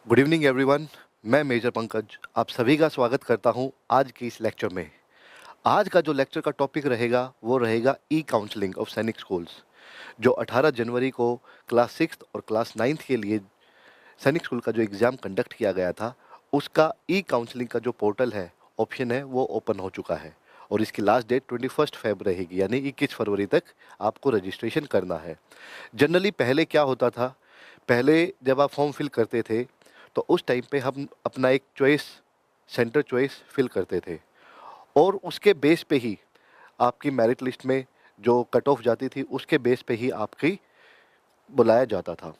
Good evening everyone. मैं major Pankaj आप सभी का स्वागत करता हूं आज की इस लेक्चर में। आज का जो लेक्चर का टॉपिक रहेगा वो रहेगा ई काउंसलिंग ऑफ सैनिक स्कूल्स, जो 18 जनवरी को क्लास 6 और क्लास 9 के लिए सैनिक स्कूल का जो एग्ज़ाम कंडक्ट किया गया था, उसका ई काउंसलिंग का जो पोर्टल है, ऑप्शन है, वो ओपन हो चुका है। और इसकी लास्ट डेट 21 फेब रहेगी, यानी 21 फरवरी तक आपको रजिस्ट्रेशन करना है। जनरली पहले क्या होता था, पहले जब आप फॉर्म फिल करते थे तो उस टाइम पे हम अपना एक चॉइस, सेंटर चॉइस फिल करते थे और उसके बेस पे ही आपकी मेरिट लिस्ट में जो कट ऑफ जाती थी उसके बेस पे ही आपकी बुलाया जाता था।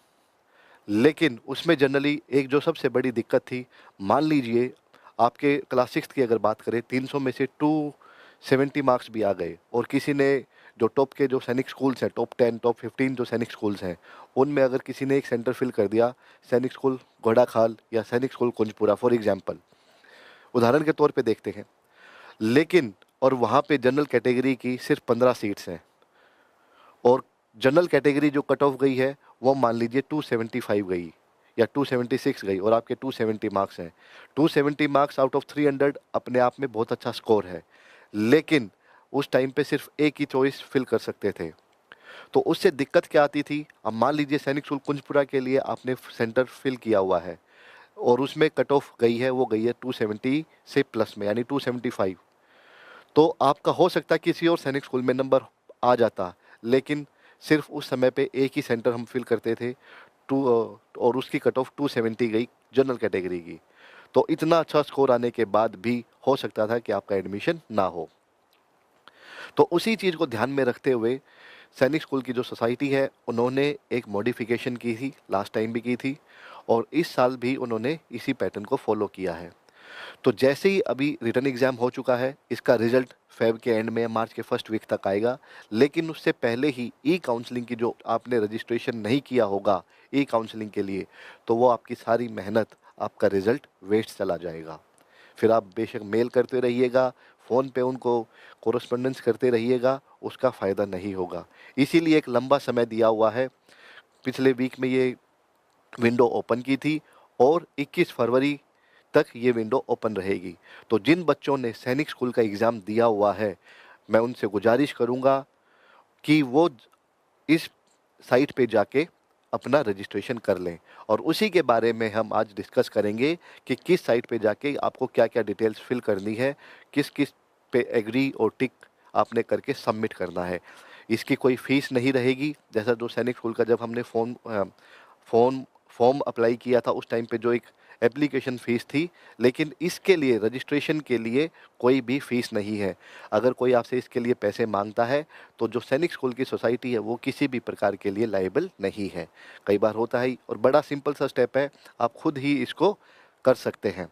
लेकिन उसमें जनरली एक जो सबसे बड़ी दिक्कत थी, मान लीजिए आपके क्लास 6 की अगर बात करें, 300 में से 270 मार्क्स भी आ गए और किसी ने जो टॉप के जो सैनिक स्कूल्स हैं, टॉप 10 टॉप 15 जो सैनिक स्कूल्स हैं, उनमें अगर किसी ने एक सेंटर फिल कर दिया, सैनिक स्कूल घोड़ाखाल या सैनिक स्कूल कुंजपुरा फॉर एग्जांपल, उदाहरण के तौर पे देखते हैं। लेकिन और वहाँ पे जनरल कैटेगरी की सिर्फ 15 सीट्स हैं और जनरल कैटेगरी जो कट ऑफ गई है वो मान लीजिए 275 गई या 276 गई और आपके 270 मार्क्स हैं। 270 मार्क्स आउट ऑफ 300 अपने आप में बहुत अच्छा स्कोर है, लेकिन उस टाइम पे सिर्फ एक ही चॉइस फिल कर सकते थे। तो उससे दिक्कत क्या आती थी, अब मान लीजिए सैनिक स्कूल कुंजपुरा के लिए आपने सेंटर फिल किया हुआ है और उसमें कट ऑफ गई है, वो गई है 270 से प्लस में, यानी 275। तो आपका हो सकता है किसी और सैनिक स्कूल में नंबर आ जाता, लेकिन सिर्फ उस समय पे एक ही सेंटर हम फिल करते थे और उसकी कट ऑफ 270 गई जनरल कैटेगरी की। तो इतना अच्छा स्कोर आने के बाद भी हो सकता था कि आपका एडमिशन ना हो। तो उसी चीज़ को ध्यान में रखते हुए सैनिक स्कूल की जो सोसाइटी है, उन्होंने एक मॉडिफिकेशन की थी, लास्ट टाइम भी की थी और इस साल भी उन्होंने इसी पैटर्न को फॉलो किया है। तो जैसे ही अभी रिटर्न एग्ज़ाम हो चुका है, इसका रिज़ल्ट फ़ेब के एंड में या मार्च के फर्स्ट वीक तक आएगा। लेकिन उससे पहले ही ई काउंसलिंग की जो आपने रजिस्ट्रेशन नहीं किया होगा ई काउंसलिंग के लिए, तो वो आपकी सारी मेहनत, आपका रिज़ल्ट वेस्ट चला जाएगा। फिर आप बेशक मेल करते रहिएगा, फ़ोन पे उनको कोरेस्पोंडेंस करते रहिएगा, उसका फ़ायदा नहीं होगा। इसीलिए एक लंबा समय दिया हुआ है। पिछले वीक में ये विंडो ओपन की थी और 21 फरवरी तक ये विंडो ओपन रहेगी। तो जिन बच्चों ने सैनिक स्कूल का एग्ज़ाम दिया हुआ है, मैं उनसे गुजारिश करूँगा कि वो इस साइट पे जाके अपना रजिस्ट्रेशन कर लें और उसी के बारे में हम आज डिस्कस करेंगे कि किस साइट पे जाके आपको क्या-क्या डिटेल्स फिल करनी है, किस-किस पे एग्री और टिक आपने करके सबमिट करना है। इसकी कोई फ़ीस नहीं रहेगी, जैसा जो सैनिक स्कूल का जब हमने फ़ॉर्म फ़ॉर्म अप्लाई किया था उस टाइम पे जो एक एप्लीकेशन फ़ीस थी, लेकिन इसके लिए रजिस्ट्रेशन के लिए कोई भी फ़ीस नहीं है। अगर कोई आपसे इसके लिए पैसे माँगता है, तो जो सैनिक स्कूल की सोसाइटी है वो किसी भी प्रकार के लिए लायबल नहीं है। कई बार होता है और बड़ा सिंपल सा स्टेप है, आप खुद ही इसको कर सकते हैं,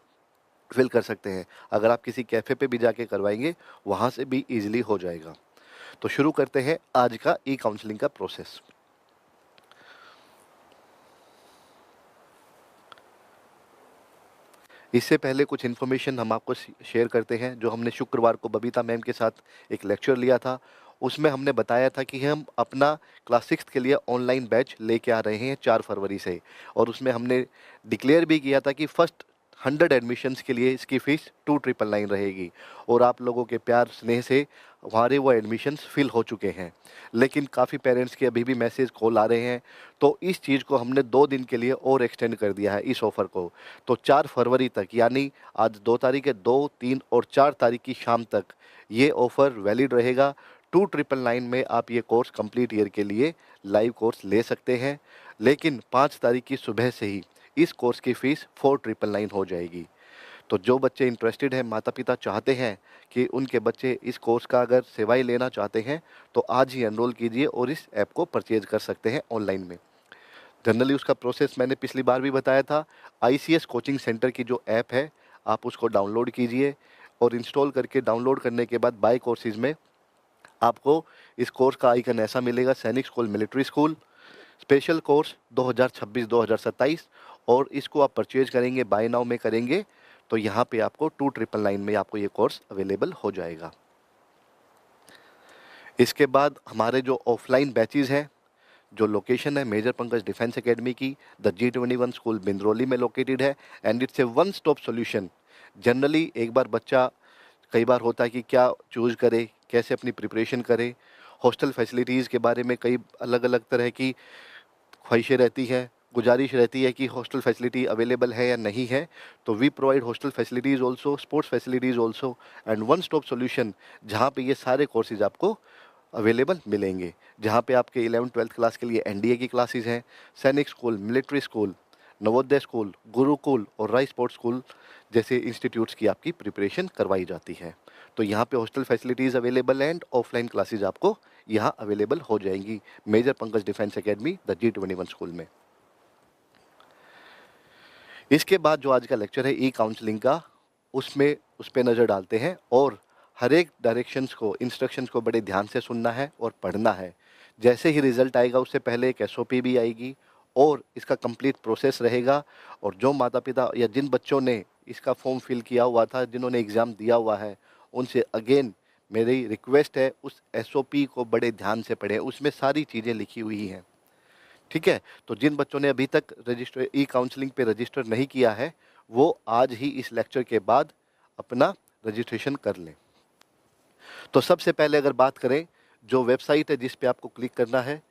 फिल कर सकते हैं। अगर आप किसी कैफ़े पे भी जाके करवाएँगे, वहाँ से भी ईज़िली हो जाएगा। तो शुरू करते हैं आज का ई काउंसलिंग का प्रोसेस। इससे पहले कुछ इन्फॉर्मेशन हम आपको शेयर करते हैं, जो हमने शुक्रवार को बबीता मैम के साथ एक लेक्चर लिया था। उसमें हमने बताया था कि हम अपना क्लास 6 के लिए ऑनलाइन बैच लेके आ रहे हैं 4 फरवरी से और उसमें हमने डिक्लेयर भी किया था कि फर्स्ट 100 एडमिशन्स के लिए इसकी फ़ीस 2999 रहेगी और आप लोगों के प्यार स्नेह से हमारे वो एडमिशन्स फ़िल हो चुके हैं। लेकिन काफ़ी पेरेंट्स के अभी भी मैसेज, कॉल आ रहे हैं, तो इस चीज़ को हमने 2 दिन के लिए और एक्सटेंड कर दिया है इस ऑफ़र को। तो 4 फरवरी तक, यानी आज 2 तारीख है, 2, 3 और 4 तारीख की शाम तक ये ऑफ़र वैलिड रहेगा। 2999 में आप ये कोर्स कंप्लीट ईयर के लिए लाइव कोर्स ले सकते हैं। लेकिन 5 तारीख की सुबह से ही इस कोर्स की फ़ीस 4999 हो जाएगी। तो जो बच्चे इंटरेस्टेड हैं, माता-पिता चाहते हैं कि उनके बच्चे इस कोर्स का अगर सेवाएँ लेना चाहते हैं, तो आज ही एनरोल कीजिए और इस ऐप को परचेज़ कर सकते हैं ऑनलाइन में। जनरली उसका प्रोसेस मैंने पिछली बार भी बताया था। आईसीएस कोचिंग सेंटर की जो ऐप है, आप उसको डाउनलोड कीजिए और इंस्टॉल करके डाउनलोड करने के बाद बाय कोर्सेज़ में आपको इस कोर्स का आइकन ऐसा मिलेगा, सैनिक school military school special course 2026-2027, और इसको आप परचेज़ करेंगे, बाय नाउ में करेंगे, तो यहाँ पे आपको 2999 में आपको ये कोर्स अवेलेबल हो जाएगा। इसके बाद हमारे जो ऑफ़लाइन बैचेज़ हैं, जो लोकेशन है मेजर पंकज डिफेंस एकेडमी की, द G21 स्कूल बिंद्रोली में लोकेटेड है। And it's a one stop solution. Generally एक बार बच्चा, कई बार होता है कि क्या चूज़ करे, कैसे अपनी प्रिपरेशन करे, हॉस्टल फैसिलिटीज़ के बारे में कई अलग अलग तरह की ख्वाहिशें रहती हैं, गुजारिश रहती है कि हॉस्टल फैसिलिटी अवेलेबल है या नहीं है। तो we provide hostel facilities also, sports facilities also, and one stop solution जहाँ पे ये सारे कोर्सेज आपको अवेलेबल मिलेंगे। जहाँ पे आपके 11th-12th क्लास के लिए एनडीए की क्लासेस हैं, Sainik school, military school, Navodaya school, Gurukul और राय स्पोर्ट्स स्कूल जैसे इंस्टीट्यूट्स की आपकी प्रिपरेशन करवाई जाती है। तो यहाँ पे hostel facilities available and offline classes आपको यहाँ अवेलेबल हो जाएंगी major Pankaj defence academy the G21 school में। इसके बाद जो आज का लेक्चर है ई काउंसलिंग का, उसमें उस पे नज़र डालते हैं और हर एक डायरेक्शंस को, इंस्ट्रक्शंस को बड़े ध्यान से सुनना है और पढ़ना है। जैसे ही रिजल्ट आएगा उससे पहले एक एसओपी भी आएगी और इसका कंप्लीट प्रोसेस रहेगा। और जो माता पिता या जिन बच्चों ने इसका फॉर्म फिल किया हुआ था, जिन्होंने एग्ज़ाम दिया हुआ है, उनसे अगेन मेरी रिक्वेस्ट है उस एसओपी को बड़े ध्यान से पढ़ें, उसमें सारी चीज़ें लिखी हुई हैं। ठीक है? तो जिन बच्चों ने अभी तक रजिस्टर ई काउंसलिंग पे रजिस्टर नहीं किया है, वो आज ही इस लेक्चर के बाद अपना रजिस्ट्रेशन कर लें। तो सबसे पहले अगर बात करें, जो वेबसाइट है जिस पे आपको क्लिक करना है,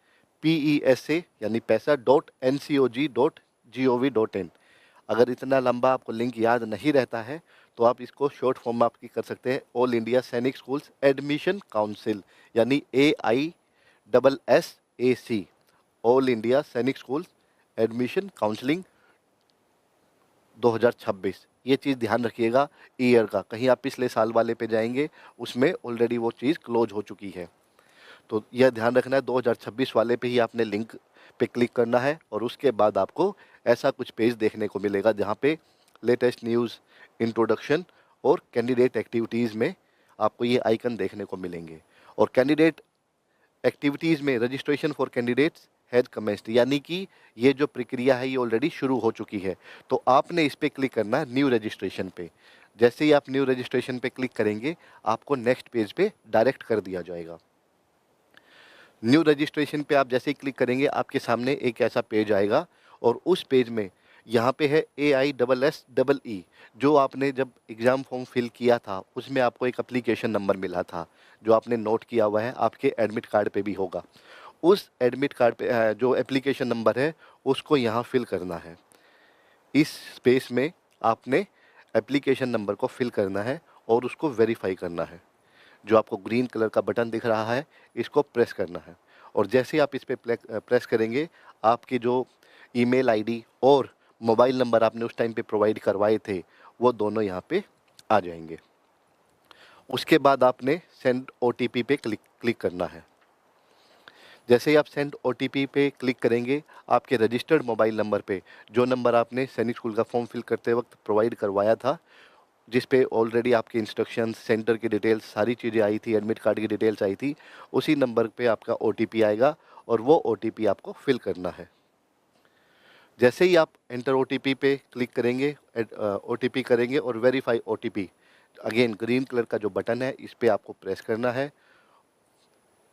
PESA यानी पैसा .ncog.gov.in। अगर इतना लंबा आपको लिंक याद नहीं रहता है तो आप इसको शॉर्ट फॉर्म में आपकी कर सकते हैं, ऑल इंडिया सैनिक स्कूल्स एडमिशन काउंसिल, यानी AISSAC, ऑल इंडिया सैनिक स्कूल एडमिशन काउंसलिंग 2026। ये चीज़ ध्यान रखिएगा ईयर का, कहीं आप पिछले साल वाले पे जाएंगे उसमें ऑलरेडी वो चीज़ क्लोज हो चुकी है। तो यह ध्यान रखना है 2026 वाले पे ही आपने लिंक पे क्लिक करना है और उसके बाद आपको ऐसा कुछ पेज देखने को मिलेगा जहाँ पे लेटेस्ट न्यूज़, इंट्रोडक्शन और कैंडिडेट एक्टिविटीज़ में आपको ये आइकन देखने को मिलेंगे। और कैंडिडेट एक्टिविटीज़ में registration for candidates has commenced, यानी कि ये जो प्रक्रिया है ये ऑलरेडी शुरू हो चुकी है। तो आपने इस पे क्लिक करना है न्यू रजिस्ट्रेशन पे। जैसे ही आप न्यू रजिस्ट्रेशन पे क्लिक करेंगे आपको नेक्स्ट पेज पे डायरेक्ट कर दिया जाएगा। न्यू रजिस्ट्रेशन पे आप जैसे ही क्लिक करेंगे आपके सामने एक ऐसा पेज आएगा और उस पेज में यहाँ पे है AISSEE। जो आपने जब एग्ज़ाम फॉर्म फिल किया था उसमें आपको एक एप्लीकेशन नंबर मिला था जो आपने नोट किया हुआ है, आपके एडमिट कार्ड पे भी होगा। उस एडमिट कार्ड पे जो एप्लीकेशन नंबर है उसको यहाँ फिल करना है। इस स्पेस में आपने एप्लीकेशन नंबर को फिल करना है और उसको वेरीफाई करना है। जो आपको ग्रीन कलर का बटन दिख रहा है इसको प्रेस करना है और जैसे ही आप इस पे प्रेस करेंगे आपकी जो ईमेल आईडी और मोबाइल नंबर आपने उस टाइम पे प्रोवाइड करवाए थे वो दोनों यहाँ पे आ जाएंगे। उसके बाद आपने सेंड OTP पे क्लिक करना है। जैसे ही आप सेंड OTP पे क्लिक करेंगे आपके रजिस्टर्ड मोबाइल नंबर पे, जो नंबर आपने सैनिक स्कूल का फॉर्म फिल करते वक्त प्रोवाइड करवाया था, जिस पे ऑलरेडी आपके इंस्ट्रक्शंस, सेंटर की डिटेल्स, सारी चीज़ें आई थी, एडमिट कार्ड की डिटेल्स आई थी, उसी नंबर पे आपका OTP आएगा और वो OTP आपको फिल करना है। जैसे ही आप एंटर OTP पे क्लिक करेंगे, OTP करेंगे और verify OTP, again green colour का जो बटन है इस पे आपको प्रेस करना है।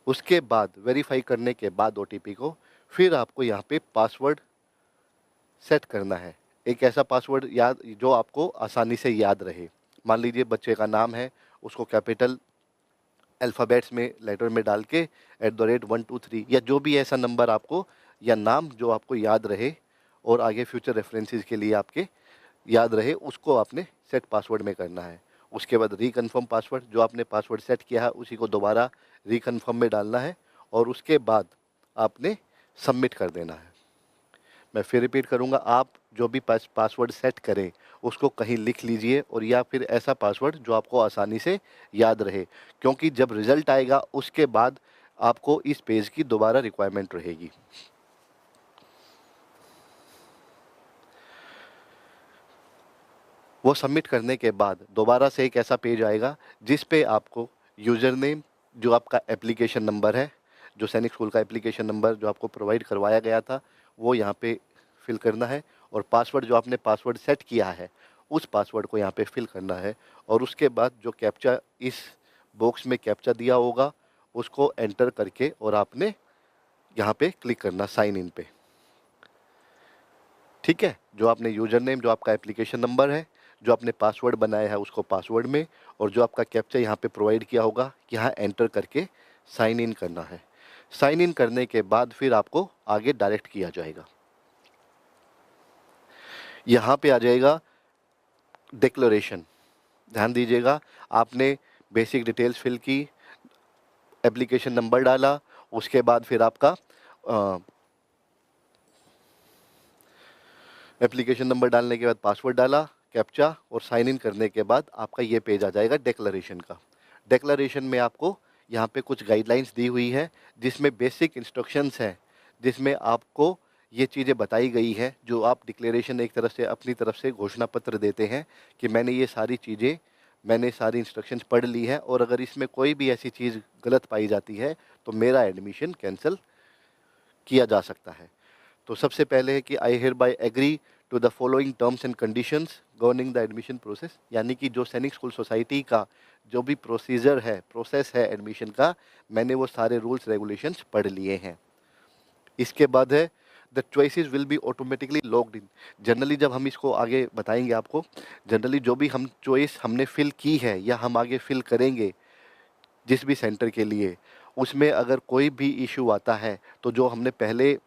उसके बाद वेरीफाई करने के बाद OTP को फिर आपको यहाँ पे पासवर्ड सेट करना है। एक ऐसा पासवर्ड याद जो आपको आसानी से याद रहे। मान लीजिए बच्चे का नाम है, उसको कैपिटल अल्फ़ाबेट्स में, लेटर में डाल के @123 या जो भी ऐसा नंबर आपको या नाम जो आपको याद रहे और आगे फ्यूचर रेफरेंसेस के लिए आपके याद रहे, उसको आपने सेट पासवर्ड में करना है। उसके बाद रीकन्फर्म पासवर्ड, जो आपने पासवर्ड सेट किया है उसी को दोबारा रीकन्फर्म में डालना है और उसके बाद आपने सबमिट कर देना है। मैं फिर रिपीट करूँगा, आप जो भी पासवर्ड सेट करें उसको कहीं लिख लीजिए और या फिर ऐसा पासवर्ड जो आपको आसानी से याद रहे, क्योंकि जब रिज़ल्ट आएगा उसके बाद आपको इस पेज की दोबारा रिक्वायरमेंट रहेगी। वो सबमिट करने के बाद दोबारा से एक ऐसा पेज आएगा जिस पे आपको यूज़र नेम, जो आपका एप्लीकेशन नंबर है, जो सैनिक स्कूल का एप्लीकेशन नंबर जो आपको प्रोवाइड करवाया गया था वो यहाँ पे फिल करना है और पासवर्ड जो आपने पासवर्ड सेट किया है उस पासवर्ड को यहाँ पे फिल करना है और उसके बाद जो कैप्चा इस बॉक्स में कैप्चा दिया होगा उसको एंटर करके और आपने यहाँ पे क्लिक करना साइन इन पे। ठीक है, जो आपने यूजर नेम, जो आपका एप्लीकेशन नंबर है, जो आपने पासवर्ड बनाया है उसको पासवर्ड में, और जो आपका कैप्चा यहाँ पे प्रोवाइड किया होगा यहाँ एंटर करके साइन इन करना है। साइन इन करने के बाद फिर आपको आगे डायरेक्ट किया जाएगा। यहाँ पे आ जाएगा डिक्लेरेशन। ध्यान दीजिएगा, आपने बेसिक डिटेल्स फिल की, एप्लीकेशन नंबर डाला, उसके बाद फिर आपका एप्लीकेशन नंबर डालने के बाद पासवर्ड डाला, कैप्चा, और साइन इन करने के बाद आपका ये पेज आ जाएगा डिक्लेरेशन का। डिक्लेरेशन में आपको यहाँ पे कुछ गाइडलाइंस दी हुई है, जिसमें बेसिक इंस्ट्रक्शंस हैं, जिसमें आपको ये चीज़ें बताई गई हैं, जो आप डिक्लेरेशन एक तरफ से अपनी तरफ से घोषणा पत्र देते हैं कि मैंने ये सारी चीज़ें, मैंने सारी इंस्ट्रक्शंस पढ़ ली है, और अगर इसमें कोई भी ऐसी चीज़ गलत पाई जाती है तो मेरा एडमिशन कैंसिल किया जा सकता है। तो सबसे पहले है कि I hereby agree to the following terms and conditions governing the admission process, यानी कि जो सैनिक स्कूल सोसाइटी का जो भी प्रोसीजर है, प्रोसेस है एडमिशन का, मैंने वो सारे रूल्स रेगुलेशंस पढ़ लिए हैं। इसके बाद है the choices will be automatically logged in. Generally जब हम इसको आगे बताएंगे आपको, जनरली जो भी हम चॉइस हमने फिल की है या हम आगे फिल करेंगे जिस भी सेंटर के लिए, उसमें अगर कोई भी इशू आता है तो जो हमने पहले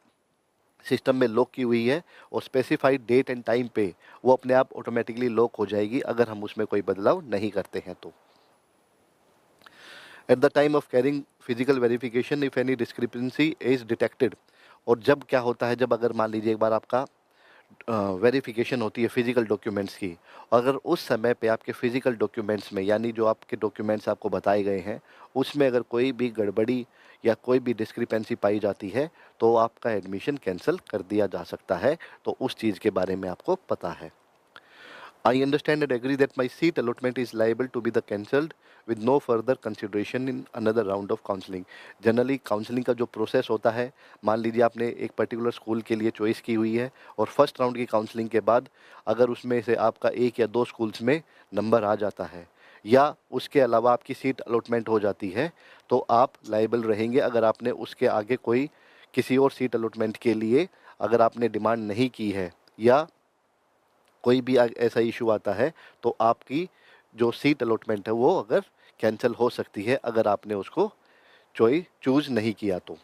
सिस्टम में लॉक की हुई है और स्पेसिफाइड डेट एंड टाइम पे वो अपने आप ऑटोमेटिकली लॉक हो जाएगी, अगर हम उसमें कोई बदलाव नहीं करते हैं तो। At the time of carrying physical verification if any discrepancy is detected. और जब क्या होता है, जब अगर मान लीजिए एक बार आपका वेरिफिकेशन होती है फिजिकल डॉक्यूमेंट्स की, अगर उस समय पे आपके फिजिकल डॉक्यूमेंट्स में, यानी जो आपके डॉक्यूमेंट्स आपको बताए गए हैं उसमें अगर कोई भी गड़बड़ी या कोई भी डिस्क्रिपेंसी पाई जाती है तो आपका एडमिशन कैंसिल कर दिया जा सकता है। तो उस चीज़ के बारे में आपको पता है। I understand and agree that my seat allotment is liable to be the cancelled with no further consideration in another round of counseling. Generally counselling का जो प्रोसेस होता है, मान लीजिए आपने एक पर्टिकुलर स्कूल के लिए चॉइस की हुई है और फर्स्ट राउंड की काउंसलिंग के बाद अगर उसमें से आपका एक या दो स्कूल्स में नंबर आ जाता है या उसके अलावा आपकी सीट अलॉटमेंट हो जाती है, तो आप लाइबल रहेंगे अगर आपने उसके आगे कोई किसी और सीट अलॉटमेंट के लिए अगर आपने डिमांड नहीं की है, या कोई भी ऐसा इशू आता है तो आपकी जो सीट अलॉटमेंट है वो अगर कैंसिल हो सकती है अगर आपने उसको चूज नहीं किया तो।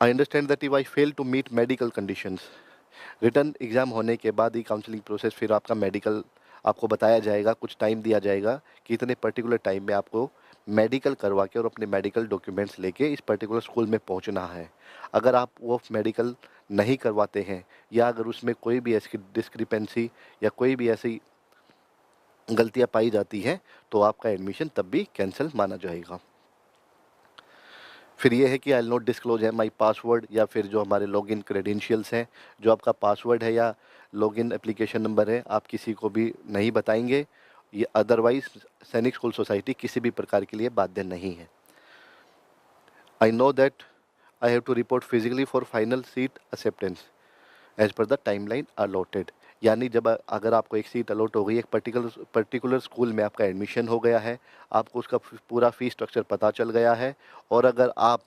I understand that if I fail to meet medical conditions, return exam होने के बाद ही काउंसलिंग प्रोसेस, फिर आपका मेडिकल आपको बताया जाएगा, कुछ टाइम दिया जाएगा कि इतने पर्टिकुलर टाइम में आपको मेडिकल करवा के और अपने मेडिकल डॉक्यूमेंट्स लेके इस पर्टिकुलर स्कूल में पहुंचना है। अगर आप वो मेडिकल नहीं करवाते हैं या अगर उसमें कोई भी ऐसी डिस्क्रिपेंसी या कोई भी ऐसी गलतियां पाई जाती हैं तो आपका एडमिशन तब भी कैंसिल माना जाएगा। फिर ये है कि आई विल नॉट डिस्क्लोज है माई पासवर्ड, या फिर जो हमारे लॉगिन क्रेडेंशियल्स हैं, जो आपका पासवर्ड है या लॉगिन एप्लीकेशन नंबर है, आप किसी को भी नहीं बताएंगे। ये अदरवाइज सैनिक स्कूल सोसाइटी किसी भी प्रकार के लिए बाध्य नहीं है। I know that I have to report physically for final seat acceptance as per the timeline allotted. यानी जब अगर आपको एक सीट अलॉट हो गई, एक पर्टिकुलर स्कूल में आपका एडमिशन हो गया है, आपको उसका पूरा फीस स्ट्रक्चर पता चल गया है, और अगर आप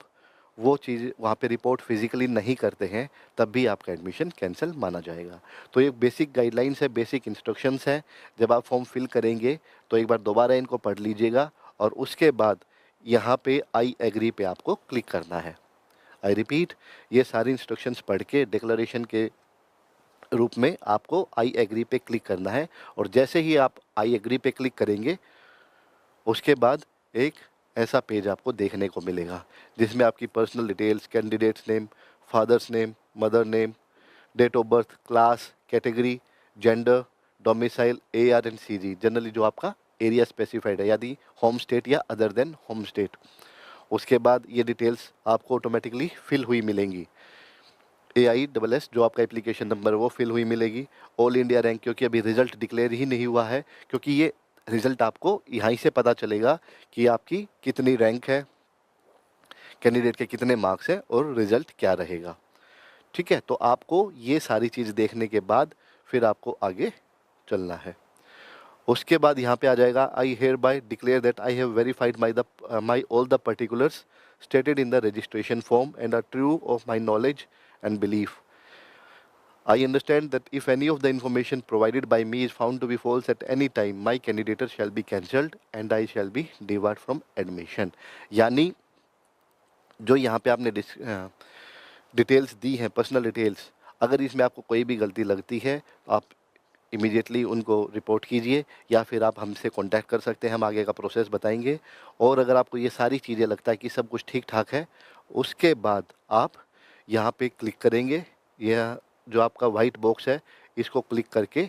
वो चीज़ वहाँ पे रिपोर्ट फिजिकली नहीं करते हैं तब भी आपका एडमिशन कैंसिल माना जाएगा। तो ये बेसिक गाइडलाइंस है, बेसिक इंस्ट्रक्शंस हैं। जब आप फॉर्म फिल करेंगे तो एक बार दोबारा इनको पढ़ लीजिएगा और उसके बाद यहाँ पे आई एग्री पे आपको क्लिक करना है। आई रिपीट, ये सारी इंस्ट्रक्शंस पढ़ के डिक्लेरेशन के रूप में आपको आई एग्री पे क्लिक करना है, और जैसे ही आप आई एग्री पे क्लिक करेंगे उसके बाद एक ऐसा पेज आपको देखने को मिलेगा जिसमें आपकी personal details, candidate's name, father's name, mother name, date of birth, class, category, gender, domicile, AR and CG, generally जो आपका एरिया स्पेसिफाइड है, यदि होम स्टेट या अदर देन होम स्टेट। उसके बाद ये डिटेल्स आपको ऑटोमेटिकली फिल हुई मिलेंगी। AISS जो आपका एप्लीकेशन नंबर है वो फिल हुई मिलेगी। ऑल इंडिया रैंक, क्योंकि अभी रिजल्ट डिक्लेयर ही नहीं हुआ है, क्योंकि ये रिजल्ट आपको यहाँ से पता चलेगा कि आपकी कितनी रैंक है, कैंडिडेट के कितने मार्क्स हैं और रिजल्ट क्या रहेगा। ठीक है, तो आपको ये सारी चीज़ देखने के बाद फिर आपको आगे चलना है। उसके बाद यहाँ पे आ जाएगा I hereby declare that I have verified my all the particulars stated in the registration form and are true of my knowledge and belief. I understand that if any of the information provided by me is found to be false at any time, my candidature shall be cancelled and I shall be debarred from admission. यानी जो यहाँ पे आपने details दी हैं, personal details, अगर इसमें आपको कोई भी गलती लगती है आप इमीडिएटली उनको रिपोर्ट कीजिए या फिर आप हमसे कांटेक्ट कर सकते हैं, हम आगे का प्रोसेस बताएंगे। और अगर आपको ये सारी चीज़ें लगता है कि सब कुछ ठीक ठाक है, उसके बाद आप यहाँ पे क्लिक करेंगे, यह जो आपका वाइट बॉक्स है इसको क्लिक करके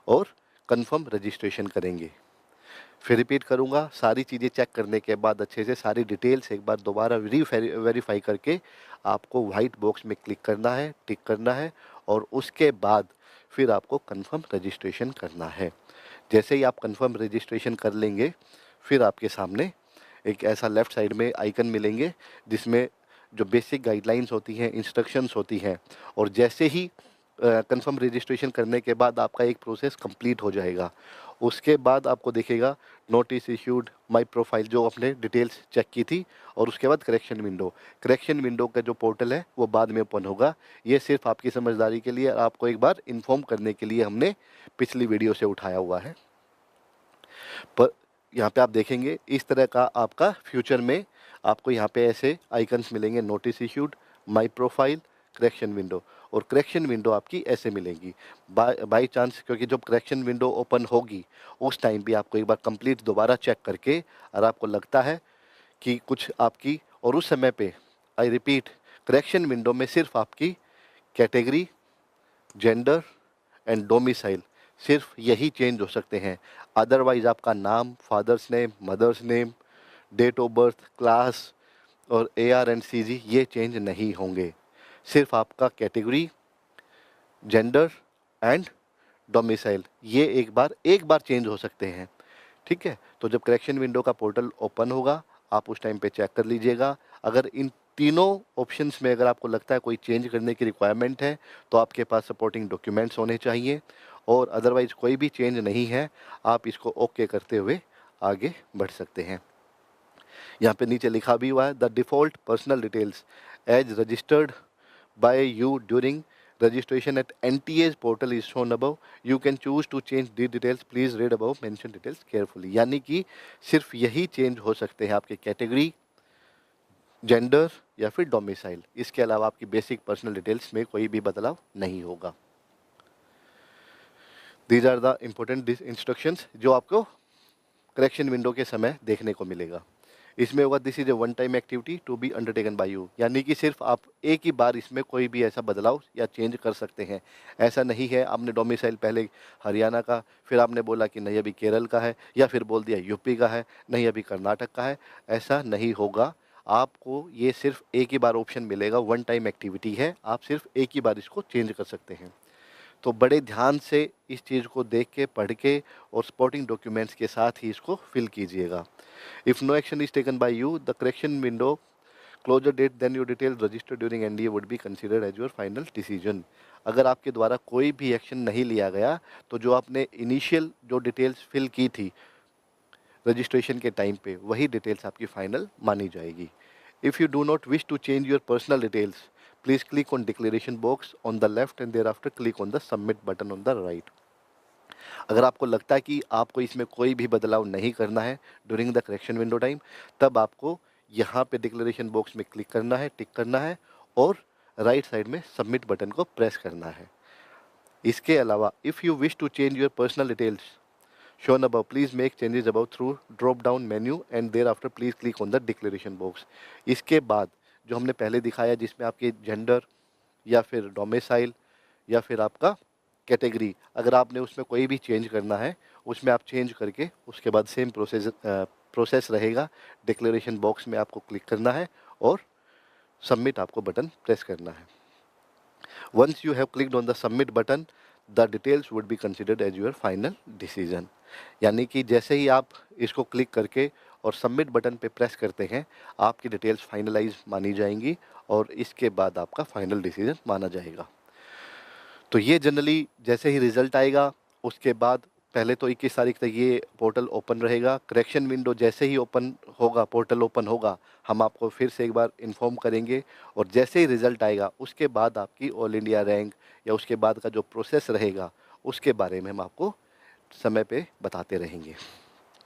और कंफर्म रजिस्ट्रेशन करेंगे। फिर रिपीट करूँगा, सारी चीज़ें चेक करने के बाद अच्छे से सारी डिटेल्स एक बार दोबारा वेरीफाई करके आपको वाइट बॉक्स में क्लिक करना है, टिक करना है और उसके बाद फिर आपको कंफर्म रजिस्ट्रेशन करना है। जैसे ही आप कंफर्म रजिस्ट्रेशन कर लेंगे, फिर आपके सामने एक ऐसा लेफ़्ट साइड में आइकन मिलेंगे जिसमें जो बेसिक गाइडलाइंस होती हैं, इंस्ट्रक्शंस होती हैं, और जैसे ही कंफर्म रजिस्ट्रेशन करने के बाद आपका एक प्रोसेस कंप्लीट हो जाएगा। उसके बाद आपको दिखेगा नोटिस इश्यूड, माय प्रोफाइल, जो आपने डिटेल्स चेक की थी, और उसके बाद करेक्शन विंडो का जो पोर्टल है वो बाद में ओपन होगा। ये सिर्फ आपकी समझदारी के लिए, आपको एक बार इन्फॉर्म करने के लिए हमने पिछली वीडियो से उठाया हुआ है। पर यहाँ पे आप देखेंगे इस तरह का आपका फ्यूचर में आपको यहाँ पे ऐसे आइकन्स मिलेंगे, notice issued, my profile, correction window, और करेक्शन विंडो आपकी ऐसे मिलेगी। बाय चांस, क्योंकि जब करेक्शन विंडो ओपन होगी उस टाइम भी आपको एक बार कंप्लीट दोबारा चेक करके, और आपको लगता है कि कुछ आपकी, और उस समय पे आई रिपीट, करेक्शन विंडो में सिर्फ आपकी कैटेगरी, जेंडर एंड डोमिसाइल, सिर्फ यही चेंज हो सकते हैं। अदरवाइज आपका नाम, father's name, mother's name, date of birth, class और AR एंड CG ये चेंज नहीं होंगे। सिर्फ आपका कैटेगरी, जेंडर एंड डोमिसाइल ये एक बार चेंज हो सकते हैं। ठीक है, तो जब करेक्शन विंडो का पोर्टल ओपन होगा आप उस टाइम पे चेक कर लीजिएगा। अगर इन तीनों ऑप्शंस में अगर आपको लगता है कोई चेंज करने की रिक्वायरमेंट है तो आपके पास सपोर्टिंग डॉक्यूमेंट्स होने चाहिए, और अदरवाइज कोई भी चेंज नहीं है, आप इसको ओके करते हुए आगे बढ़ सकते हैं। यहाँ पे नीचे लिखा भी हुआ है, the default personal details as registered by you during registration at NTA's portal is shown above. You can choose to change the details. Please read above mentioned details carefully. यानी कि सिर्फ यही चेंज हो सकते हैं, आपके कैटेगरी, जेंडर या फिर डोमिसाइल। इसके अलावा आपकी बेसिक पर्सनल डिटेल्स में कोई भी बदलाव नहीं होगा। These are the important instructions जो आपको करेक्शन विंडो के समय देखने को मिलेगा। इसमें होगा, this is a one time activity to be undertaken by you, यानी कि सिर्फ आप एक ही बार इसमें कोई भी ऐसा बदलाव या चेंज कर सकते हैं। ऐसा नहीं है आपने डोमिसाइल पहले हरियाणा का, फिर आपने बोला कि नहीं अभी केरल का है, या फिर बोल दिया यूपी का है, नहीं अभी कर्नाटक का है। ऐसा नहीं होगा। आपको ये सिर्फ एक ही बार ऑप्शन मिलेगा, वन टाइम एक्टिविटी है, आप सिर्फ एक ही बार इसको चेंज कर सकते हैं। तो बड़े ध्यान से इस चीज़ को देख के, पढ़ के और सपोर्टिंग डॉक्यूमेंट्स के साथ ही इसको फिल कीजिएगा। If no action is taken by you the correction window closure date then your detail registered during NDA would be considered as your final decision. अगर आपके द्वारा कोई भी एक्शन नहीं लिया गया तो जो आपने इनिशियल जो डिटेल्स फिल की थी रजिस्ट्रेशन के टाइम पे, वही डिटेल्स आपकी फाइनल मानी जाएगी। If you do not wish to change your personal details please click on declaration box on the left and thereafter click on the submit button on the right. अगर आपको लगता है कि आपको इसमें कोई भी बदलाव नहीं करना है during the correction window time, तब आपको यहाँ पे डिक्लेरेशन बॉक्स में क्लिक करना है, टिक करना है और राइट साइड में सबमिट बटन को प्रेस करना है। इसके अलावा if you wish to change your personal details shown above, please make changes above through drop down menu and thereafter please click on the declaration box। इसके बाद जो हमने पहले दिखाया जिसमें आपके जेंडर या फिर डोमिसाइल या फिर आपका कैटेगरी, अगर आपने उसमें कोई भी चेंज करना है उसमें आप चेंज करके उसके बाद सेम प्रोसेस रहेगा। डिक्लेरेशन बॉक्स में आपको क्लिक करना है और सबमिट आपको बटन प्रेस करना है। Once you have clicked on the submit button the details would be considered as your final decision. यानी कि जैसे ही आप इसको क्लिक करके और सबमिट बटन पे प्रेस करते हैं आपकी डिटेल्स फाइनलाइज मानी जाएंगी और इसके बाद आपका फाइनल डिसीजन माना जाएगा। तो ये जनरली जैसे ही रिज़ल्ट आएगा उसके बाद पहले तो 21 तारीख तक ये पोर्टल ओपन रहेगा। करेक्शन विंडो जैसे ही ओपन होगा, पोर्टल ओपन होगा, हम आपको फिर से एक बार इन्फॉर्म करेंगे और जैसे ही रिज़ल्ट आएगा उसके बाद आपकी ऑल इंडिया रैंक या उसके बाद का जो प्रोसेस रहेगा उसके बारे में हम आपको समय पे बताते रहेंगे।